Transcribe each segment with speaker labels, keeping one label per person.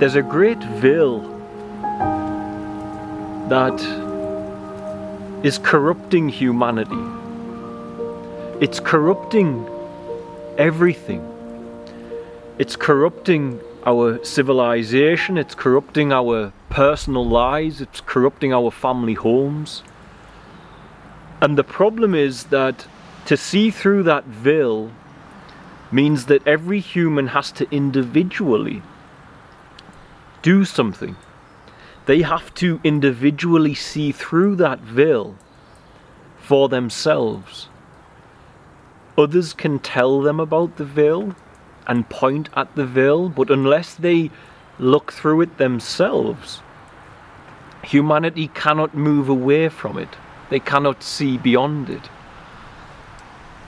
Speaker 1: there's a great veil that is corrupting humanity. It's corrupting everything. It's corrupting our civilization, it's corrupting our personal lives, it's corrupting our family homes. And the problem is that to see through that veil means that every human has to individually do something. They have to individually see through that veil for themselves. Others can tell them about the veil and point at the veil, but unless they look through it themselves, humanity cannot move away from it. They cannot see beyond it.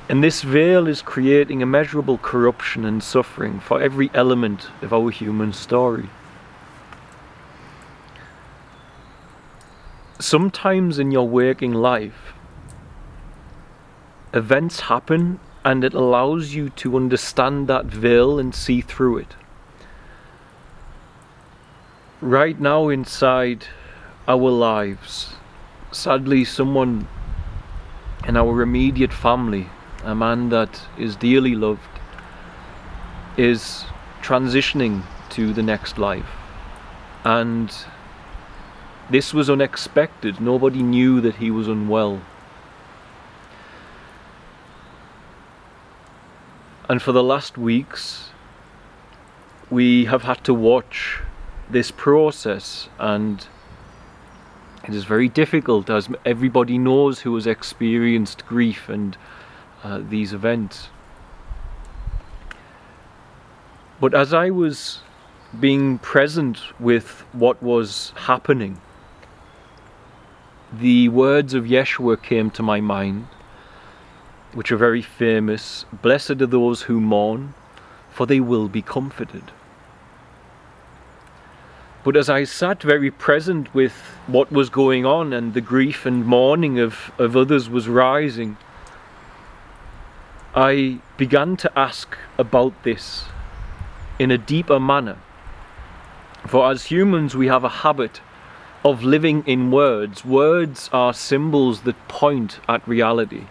Speaker 1: And this veil is creating immeasurable corruption and suffering for every element of our human story. Sometimes in your waking life, events happen and it allows you to understand that veil and see through it. Right now inside our lives, sadly someone in our immediate family, a man that is dearly loved, is transitioning to the next life. And this was unexpected. Nobody knew that he was unwell. And for the last weeks, we have had to watch this process, and it is very difficult, as everybody knows who has experienced grief and these events. But as I was being present with what was happening, the words of Yeshua came to my mind, which are very famous. Blessed are those who mourn, for they will be comforted. But as I sat very present with what was going on and the grief and mourning of others was rising, I began to ask about this in a deeper manner. For as humans we have a habit of living in words. Words are symbols that point at reality.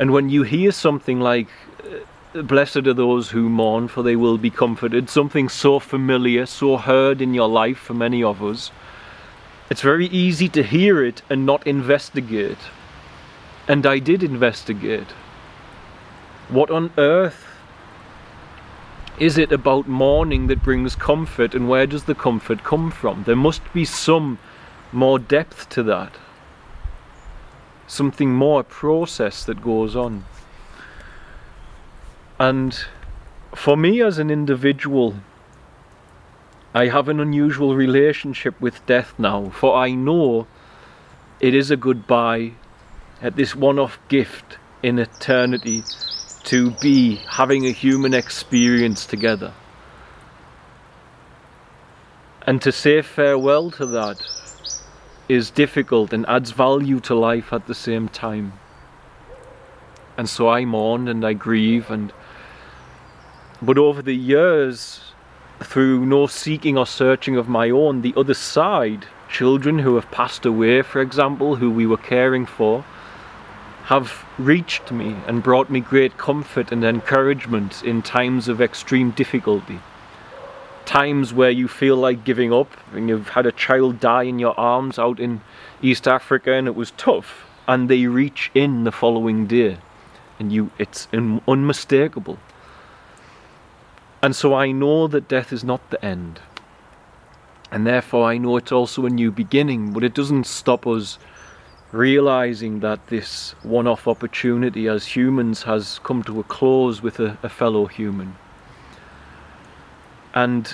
Speaker 1: And when you hear something like, blessed are those who mourn, for they will be comforted, something so familiar, so heard in your life for many of us, it's very easy to hear it and not investigate. And I did investigate. What on earth is it about mourning that brings comfort, and where does the comfort come from? There must be some more depth to that. Something more, a process that goes on. And for me as an individual, I have an unusual relationship with death now, for I know it is a goodbye, at this one-off gift in eternity to be having a human experience together. And to say farewell to that is difficult and adds value to life at the same time. And so I mourn and I grieve, but over the years, through no seeking or searching of my own, the other side, children who have passed away, for example, who we were caring for, have reached me and brought me great comfort and encouragement in times of extreme difficulty. Times where you feel like giving up, and you've had a child die in your arms out in East Africa and it was tough, and they reach in the following day, and it's unmistakable. And so I know that death is not the end, and therefore I know it's also a new beginning, but it doesn't stop us realizing that this one-off opportunity as humans has come to a close with a fellow human. And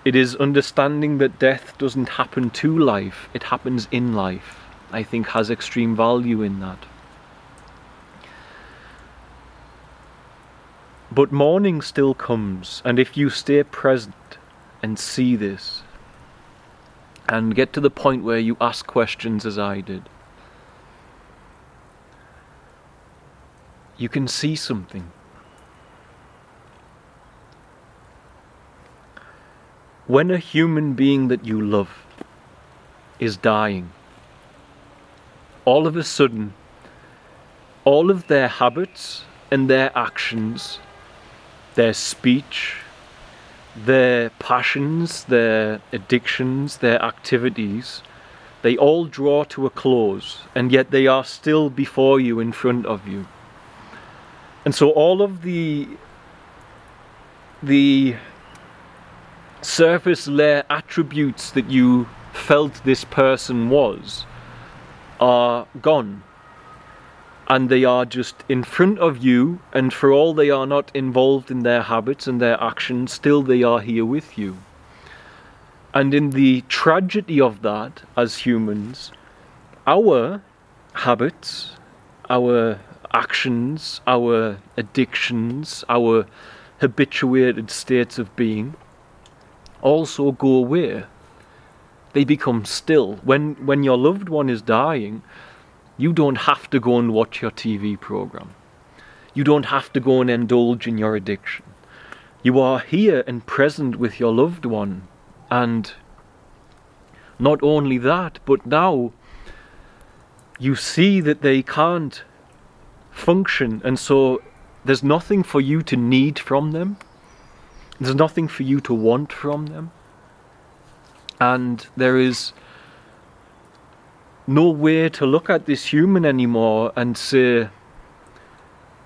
Speaker 1: it is understanding that death doesn't happen to life, it happens in life, I think has extreme value in that. But mourning still comes, and if you stay present and see this, and get to the point where you ask questions as I did, you can see something. When a human being that you love is dying, all of a sudden, all of their habits and their actions, their speech, their passions, their addictions, their activities, they all draw to a close, and yet they are still before you, in front of you. And so all of the surface layer attributes that you felt this person was are gone. And they are just in front of you, and for all they are not involved in their habits and their actions, still they are here with you. And in the tragedy of that, as humans, our habits, our actions, our addictions, our habituated states of being also go away. They become still. When your loved one is dying, you don't have to go and watch your TV program. You don't have to go and indulge in your addiction. You are here and present with your loved one. And not only that, but now you see that they can't function, and so there's nothing for you to need from them. There's nothing for you to want from them. And there is no way to look at this human anymore and say,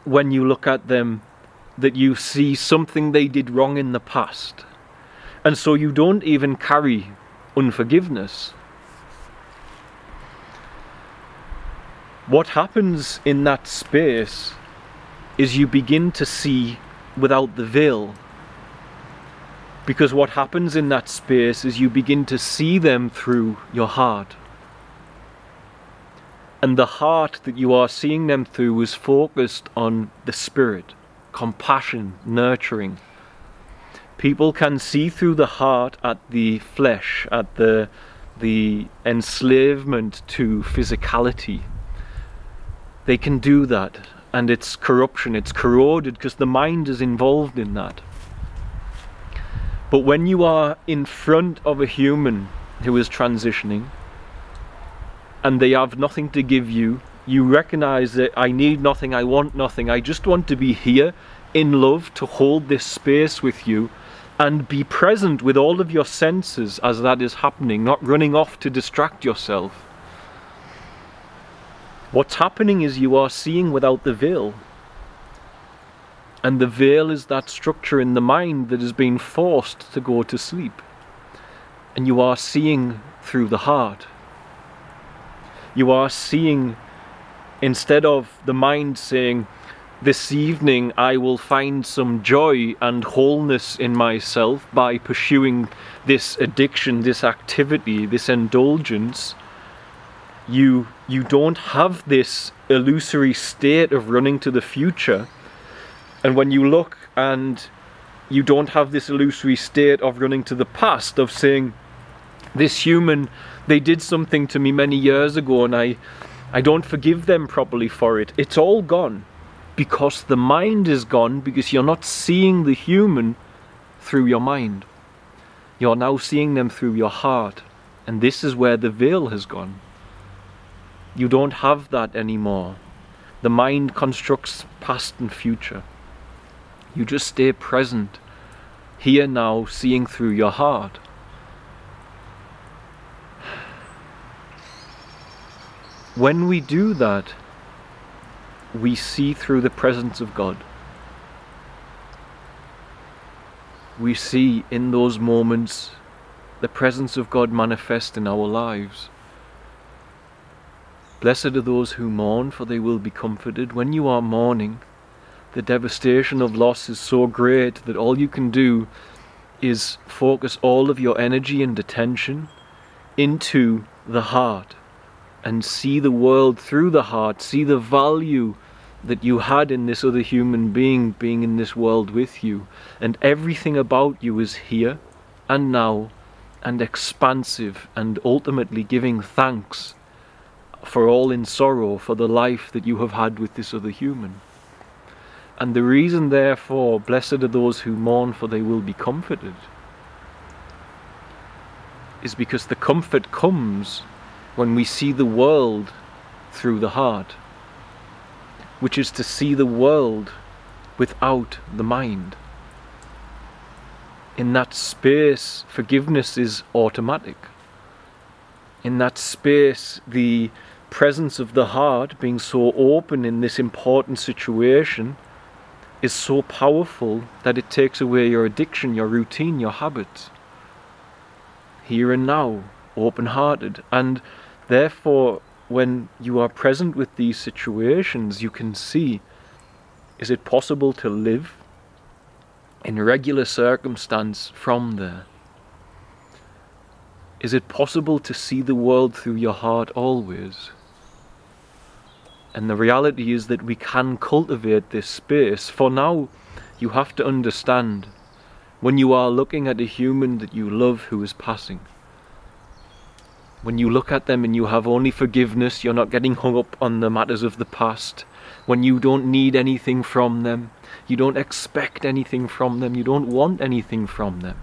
Speaker 1: when you look at them, that you see something they did wrong in the past. And so you don't even carry unforgiveness. What happens in that space is you begin to see without the veil. Because what happens in that space is you begin to see them through your heart. And the heart that you are seeing them through is focused on the spirit, compassion, nurturing. People can see through the heart at the flesh, at the enslavement to physicality. They can do that, and it's corruption, it's corroded because the mind is involved in that. But when you are in front of a human who is transitioning, and they have nothing to give you, you recognize that I need nothing, I want nothing, I just want to be here in love to hold this space with you and be present with all of your senses as that is happening, not running off to distract yourself. What's happening is you are seeing without the veil. And the veil is that structure in the mind that has been forced to go to sleep. And you are seeing through the heart. You are seeing, instead of the mind saying, this evening I will find some joy and wholeness in myself by pursuing this addiction, this activity, this indulgence, you don't have this illusory state of running to the future. And when you look and you don't have this illusory state of running to the past, of saying, this human, they did something to me many years ago and I don't forgive them properly for it. It's all gone because the mind is gone, because you're not seeing the human through your mind. You're now seeing them through your heart. And this is where the veil has gone. You don't have that anymore. The mind constructs past and future. You just stay present, here now, seeing through your heart. When we do that, we see through the presence of God. We see in those moments the presence of God manifest in our lives. Blessed are those who mourn, for they will be comforted. When you are mourning, the devastation of loss is so great that all you can do is focus all of your energy and attention into the heart and see the world through the heart, see the value that you had in this other human being in this world with you, and everything about you is here and now and expansive, and ultimately giving thanks for all in sorrow for the life that you have had with this other human. And the reason therefore, blessed are those who mourn, for they will be comforted, is because the comfort comes when we see the world through the heart, which is to see the world without the mind. In that space, forgiveness is automatic. In that space, the presence of the heart being so open in this important situation is so powerful that it takes away your addiction, your routine, your habits. Here and now, open-hearted. And therefore, when you are present with these situations, you can see, is it possible to live in regular circumstance from there? Is it possible to see the world through your heart always? And the reality is that we can cultivate this space. For now, you have to understand, when you are looking at a human that you love who is passing, when you look at them and you have only forgiveness, you're not getting hung up on the matters of the past, when you don't need anything from them, you don't expect anything from them, you don't want anything from them.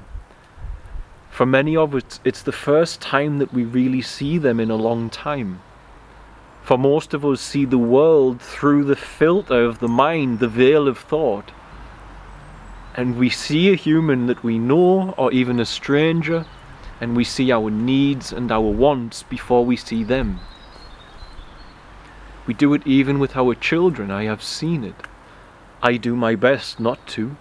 Speaker 1: For many of us, it's the first time that we really see them in a long time. For most of us, see the world through the filter of the mind, the veil of thought. And we see a human that we know, or even a stranger, and we see our needs and our wants before we see them. We do it even with our children. I have seen it. I do my best not to,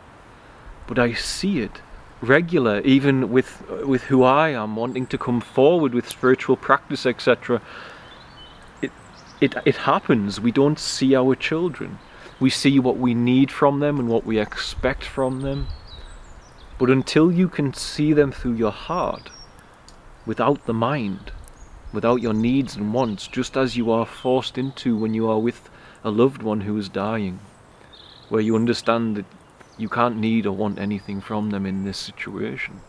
Speaker 1: but I see it regular, even with who I am, wanting to come forward with spiritual practice, etc. It happens. We don't see our children. We see what we need from them and what we expect from them. But until you can see them through your heart, without the mind, without your needs and wants, just as you are forced into when you are with a loved one who is dying, where you understand that you can't need or want anything from them in this situation.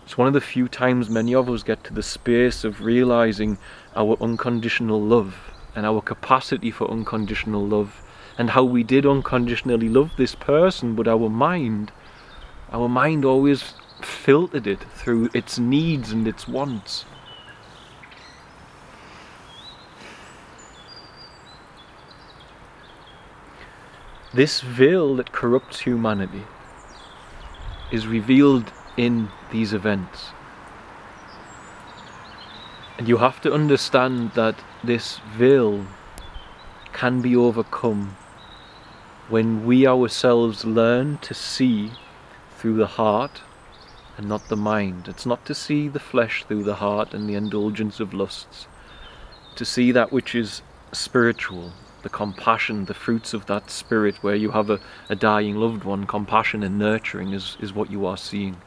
Speaker 1: It's one of the few times many of us get to the space of realizing our unconditional love and our capacity for unconditional love, and how we did unconditionally love this person, but our mind always filtered it through its needs and its wants. This veil that corrupts humanity is revealed in these events. And you have to understand that this veil can be overcome when we ourselves learn to see through the heart and not the mind. It's not to see the flesh through the heart and the indulgence of lusts, to see that which is spiritual, the compassion, the fruits of that spirit, where you have a dying loved one. Compassion and nurturing is what you are seeing.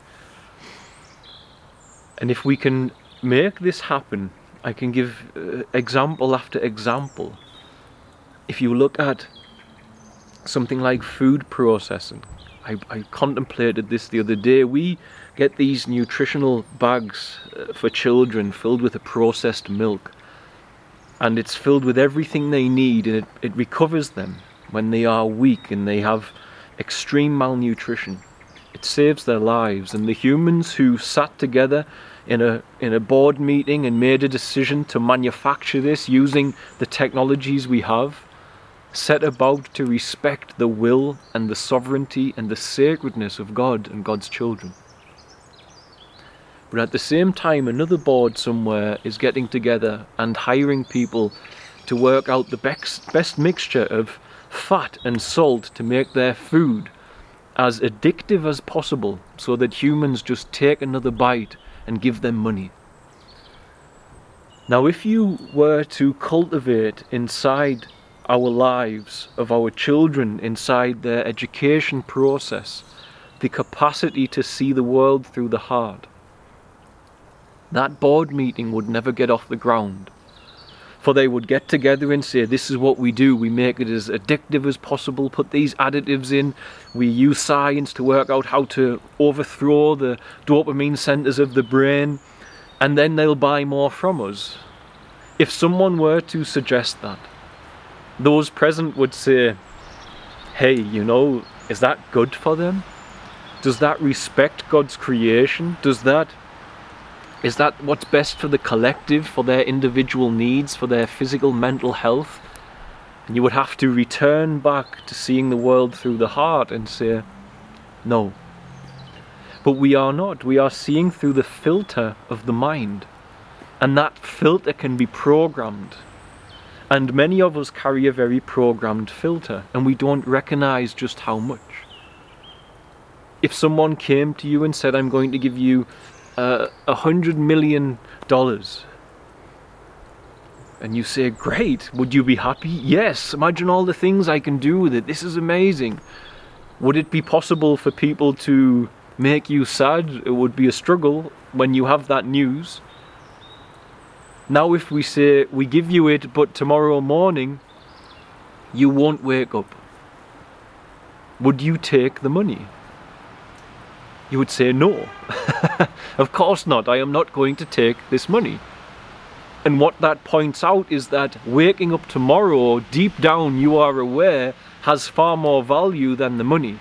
Speaker 1: And if we can make this happen, I can give example after example. If you look at something like food processing, I contemplated this the other day. We get these nutritional bags for children filled with a processed milk, and it's filled with everything they need, and it recovers them when they are weak and they have extreme malnutrition. It saves their lives. And the humans who sat together in a board meeting and made a decision to manufacture this using the technologies we have, set about to respect the will and the sovereignty and the sacredness of God and God's children. But at the same time, another board somewhere is getting together and hiring people to work out the best mixture of fat and salt to make their food as addictive as possible, so that humans just take another bite and give them money. Now, if you were to cultivate inside our lives of our children, inside their education process, the capacity to see the world through the heart, that board meeting would never get off the ground. For they would get together and say, this is what we do. We make it as addictive as possible, put these additives in. We use science to work out how to overthrow the dopamine centers of the brain. And then they'll buy more from us. If someone were to suggest that, those present would say, hey, you know, is that good for them? Does that respect God's creation? Does that Is that what's best for the collective, for their individual needs, for their physical, mental health? And you would have to return back to seeing the world through the heart and say, no. But we are not. We are seeing through the filter of the mind. And that filter can be programmed. And many of us carry a very programmed filter, and we don't recognize just how much. If someone came to you and said, I'm going to give you $100 million, and you say, great, would you be happy? Yes, imagine all the things I can do with it. This is amazing. Would it be possible for people to make you sad? It would be a struggle when you have that news. Now if we say, we give you it, but tomorrow morning you won't wake up, would you take the money? You would say, no. Of course not. I am not going to take this money. And what that points out is that waking up tomorrow, deep down you are aware, has far more value than the money.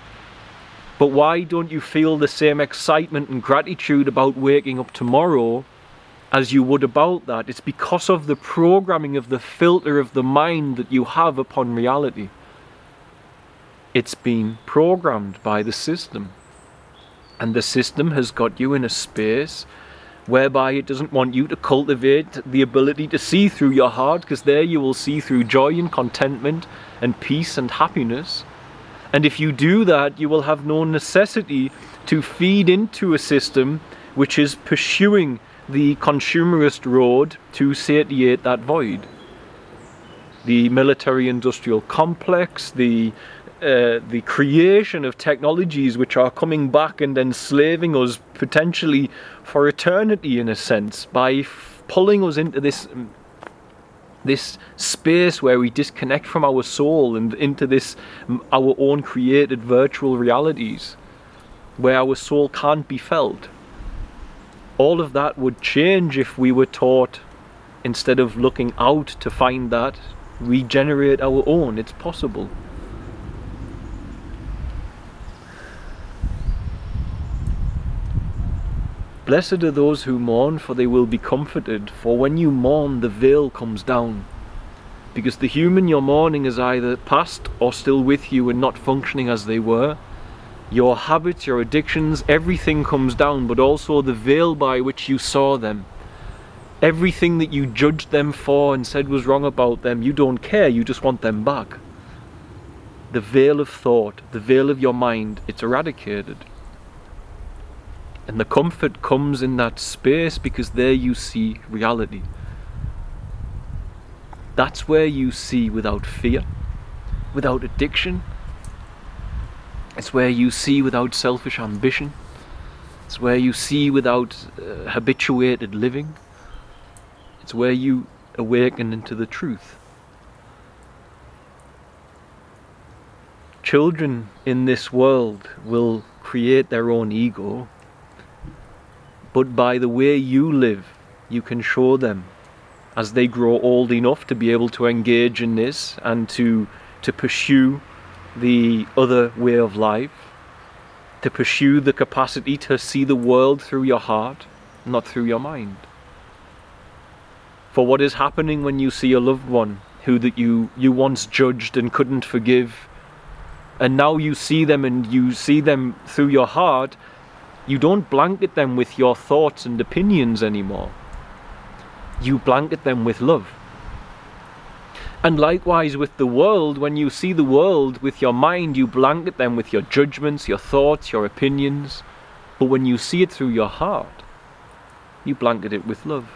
Speaker 1: But why don't you feel the same excitement and gratitude about waking up tomorrow as you would about that? It's because of the programming of the filter of the mind that you have upon reality. It's been programmed by the system. And the system has got you in a space whereby it doesn't want you to cultivate the ability to see through your heart, because there you will see through joy and contentment and peace and happiness. And if you do that, you will have no necessity to feed into a system which is pursuing the consumerist road to satiate that void. The military-industrial complex, the creation of technologies which are coming back and enslaving us potentially for eternity, in a sense, by pulling us into this space where we disconnect from our soul and into this our own created virtual realities where our soul can't be felt. All of that would change if we were taught, instead of looking out to find that, we generate our own. It's possible. Blessed are those who mourn, for they will be comforted. For when you mourn, the veil comes down. Because the human you're mourning is either past or still with you and not functioning as they were. Your habits, your addictions, everything comes down, but also the veil by which you saw them. Everything that you judged them for and said was wrong about them, you don't care, you just want them back. The veil of thought, the veil of your mind, it's eradicated. And the comfort comes in that space because there you see reality. That's where you see without fear, without addiction. It's where you see without selfish ambition. It's where you see without habituated living. It's where you awaken into the truth. Children in this world will create their own ego, but by the way you live, you can show them, as they grow old enough to be able to engage in this and to pursue the other way of life, to pursue the capacity to see the world through your heart, not through your mind. For what is happening when you see a loved one who that you once judged and couldn't forgive, and now you see them and you see them through your heart, you don't blanket them with your thoughts and opinions anymore. You blanket them with love. And likewise with the world, when you see the world with your mind, you blanket them with your judgments, your thoughts, your opinions. But when you see it through your heart, you blanket it with love.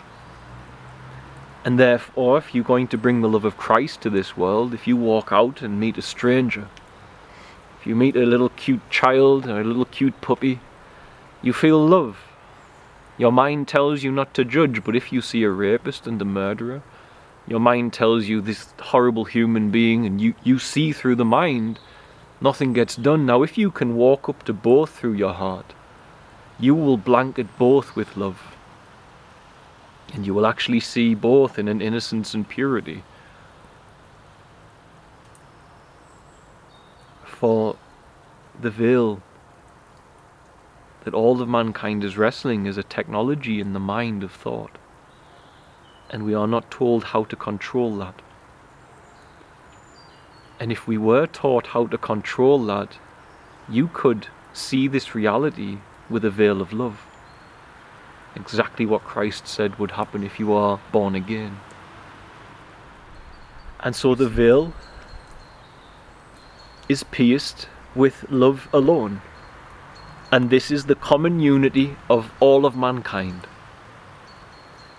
Speaker 1: And therefore, if you're going to bring the love of Christ to this world, if you walk out and meet a stranger, if you meet a little cute child or a little cute puppy, you feel love. Your mind tells you not to judge, but if you see a rapist and a murderer, your mind tells you this horrible human being, and you see through the mind, nothing gets done. Now if you can walk up to both through your heart, you will blanket both with love. And you will actually see both in an innocence and purity. For the veil that all of mankind is wrestling is a technology in the mind of thought. And we are not told how to control that. And if we were taught how to control that, you could see this reality with a veil of love. Exactly what Christ said would happen if you are born again. And so the veil is pierced with love alone. And this is the common unity of all of mankind.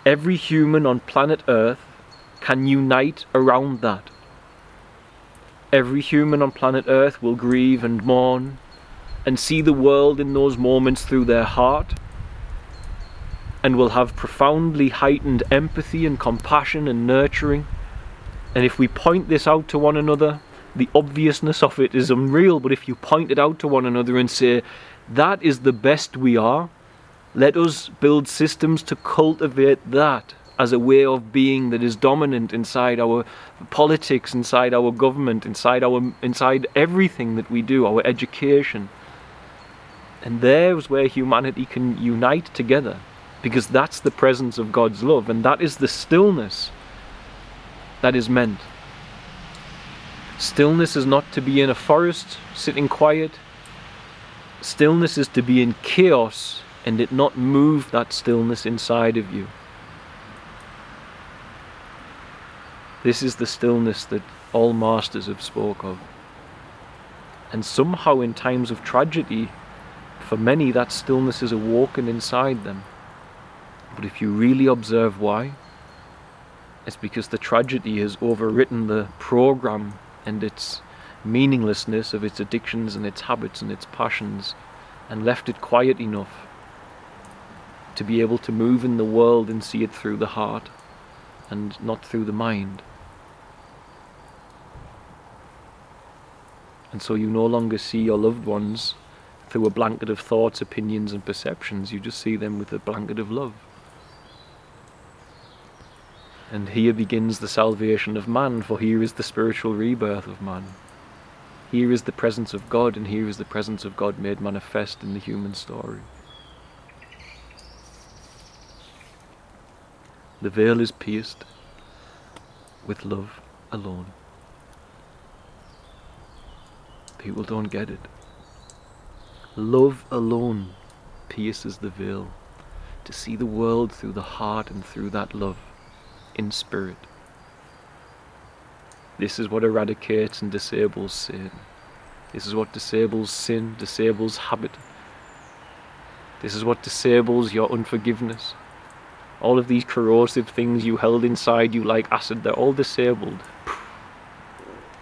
Speaker 1: Every human on planet Earth can unite around that. Every human on planet Earth will grieve and mourn and see the world in those moments through their heart, and will have profoundly heightened empathy and compassion and nurturing. And if we point this out to one another, the obviousness of it is unreal, but if you point it out to one another and say, that is the best we are, let us build systems to cultivate that as a way of being that is dominant inside our politics, inside our government, inside everything that we do, our education. And there's where humanity can unite together, because that's the presence of God's love, and that is the stillness that is meant. Stillness is not to be in a forest, sitting quiet. Stillness is to be in chaos, and it not move that stillness inside of you. This is the stillness that all masters have spoke of. And somehow in times of tragedy, for many that stillness is awoken inside them. But if you really observe why, it's because the tragedy has overwritten the program and its meaninglessness of its addictions and its habits and its passions, and left it quiet enough to be able to move in the world and see it through the heart and not through the mind. And so you no longer see your loved ones through a blanket of thoughts, opinions and perceptions. You just see them with a blanket of love. And here begins the salvation of man, for here is the spiritual rebirth of man. Here is the presence of God, and here is the presence of God made manifest in the human story. The veil is pierced with love alone. People don't get it. Love alone pierces the veil, to see the world through the heart and through that love, in spirit. This is what eradicates and disables sin. This is what disables sin, disables habit. This is what disables your unforgiveness. All of these corrosive things you held inside you like acid, they're all disabled.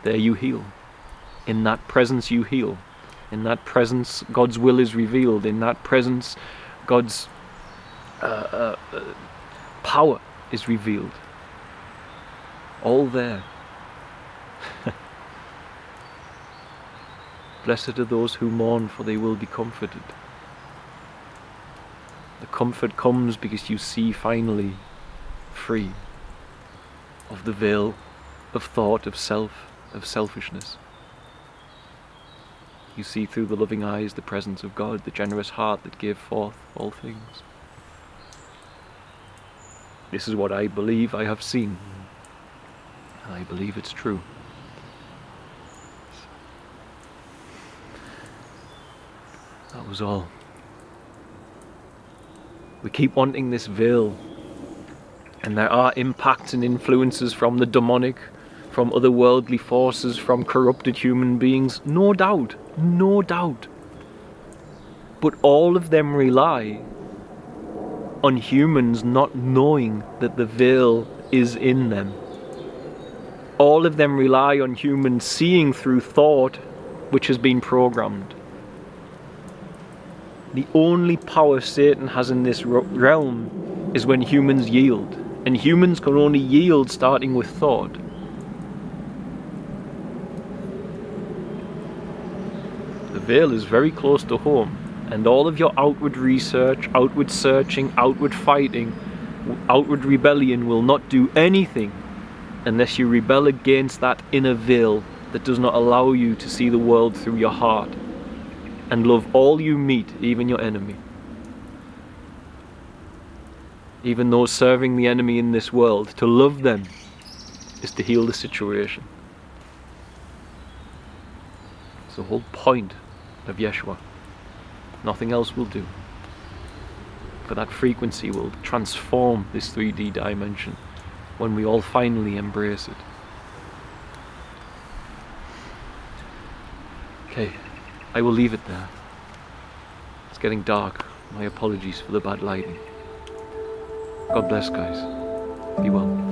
Speaker 1: There you heal. In that presence you heal. In that presence God's will is revealed. In that presence God's power is revealed. All there. Blessed are those who mourn, for they will be comforted. The comfort comes because you see finally free of the veil of thought, of self, of selfishness. You see through the loving eyes the presence of God, the generous heart that gave forth all things. This is what I believe I have seen, and I believe it's true. That was all. We keep wanting this veil, and there are impacts and influences from the demonic, from otherworldly forces, from corrupted human beings, no doubt, no doubt. But all of them rely on humans not knowing that the veil is in them. All of them rely on humans seeing through thought which has been programmed. The only power Satan has in this realm is when humans yield, and humans can only yield starting with thought. The veil is very close to home, and all of your outward research, outward searching, outward fighting, outward rebellion will not do anything unless you rebel against that inner veil that does not allow you to see the world through your heart. and love all you meet, even your enemy. Even those serving the enemy in this world, to love them is to heal the situation. It's the whole point of Yeshua. Nothing else will do. For that frequency will transform this 3D dimension when we all finally embrace it. Okay, I will leave it there. It's getting dark. My apologies for the bad lighting. God bless, guys. Be well.